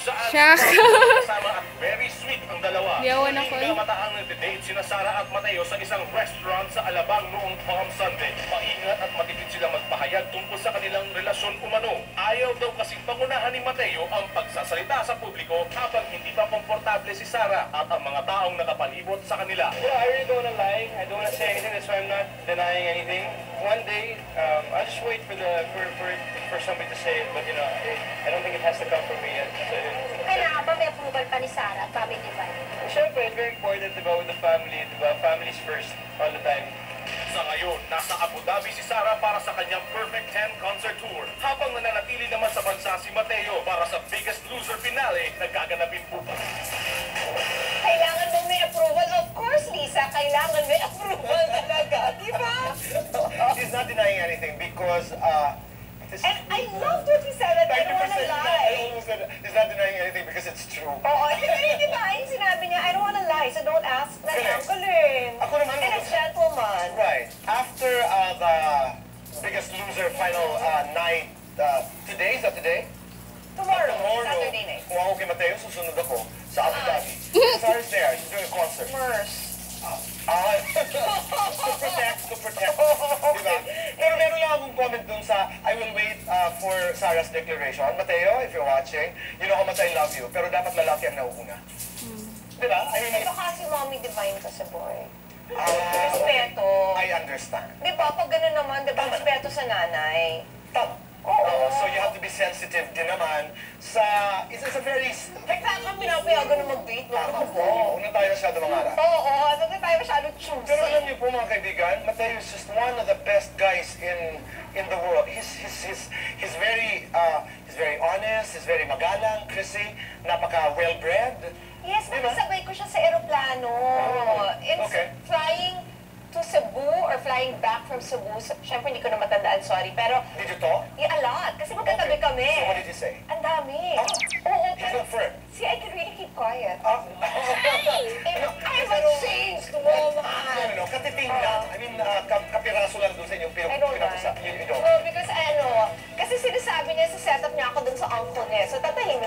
Shock. Kasama at very sweet ang dalawa. Yawan ako eh. Mataang nagde-date sina Sara at Mateo sa isang restaurant sa Alabang noong Palm Sunday. Maingat at matipid sila magpahayag tungkol sa kanilang relasyon umano. Ayaw daw kasing pangunahan ni Mateo ang pagsasalita sa publiko habang hindi pa komportable si Sara at ang mga taong nakapalibot sa kanila. Yeah, I really don't want to lie. I don't want to say anything. That's why I'm not denying anything. One day, I'll just wait for somebody to say it. But you know, I don't think it has to come from me yet. So, Kailangan ba may approval pa ni Sara, family ba? syempre, it's very important diba, with the family. Diba? Families first, all the time. Sa ngayon, nasa Abu Dhabi si Sara para sa kanyang Perfect 10 concert tour. Habang nananatili naman sa bansa si Mateo para sa Biggest Loser finale na gaganapin bukas. Kailangan mo may approval? Of course, Lisa, kailangan may approval talaga, di ba? He's not denying anything because And I loved what he said, that I don't wanna lie. he's not denying anything because it's true. Oo, di ba? Yung sinabi niya, I don't wanna lie, so don't ask na Galing. lang. Galing. Ako naman, And a gentleman. Right. After the Biggest Loser final night, today, is that today? Tomorrow, Saturday night. Kung ako kay Mateo, susunod ako sa Abu Dhabi. Sarah's there. She's doing a concert. Mers. To protect. Diba? Pero meron lang akong comment dun sa I will wait for Sarah's declaration. Mateo, if you're watching, you know how much I love you. Pero dapat lalaki ang nauuna. Diba? I mean, Ito kasi mommy divine kasi, boy. Respeto. I understand. Di ba? Pag gano'n naman, di ba? Respeto sa nanay. Tama. Oo. So you have to be sensitive din naman sa... It's a very... Kaya kang pinapayagan na mag-date, no? Tama po. Huwag na tayo masyado mangarap. Oo, ano na tayo masyado choosy. Pero alam niyo po mga kaibigan, Mateo is just one of the best guys in the world. He's very honest, he's very magalang, Chrissy, napaka well-bred. Yes, Diba? nakasabay ko siya sa aeroplano. It's Okay. flying to Cebu or flying back from Cebu. Siyempre, hindi ko na matandaan, sorry. Pero, Did you talk? yeah, a lot. Kasi magkatabi kami. So what did you say? Ang dami. Oh, Oo, he's pero, not firm. see, I can really keep quiet. I'm a Pero- changed No, woman. katiting lang. I mean, kapiraso lang doon sa inyong I don't pinag-usap. lie. You don't. No, because kasi sinasabi niya sa setup niya ako dun sa uncle niya. So, tatahimik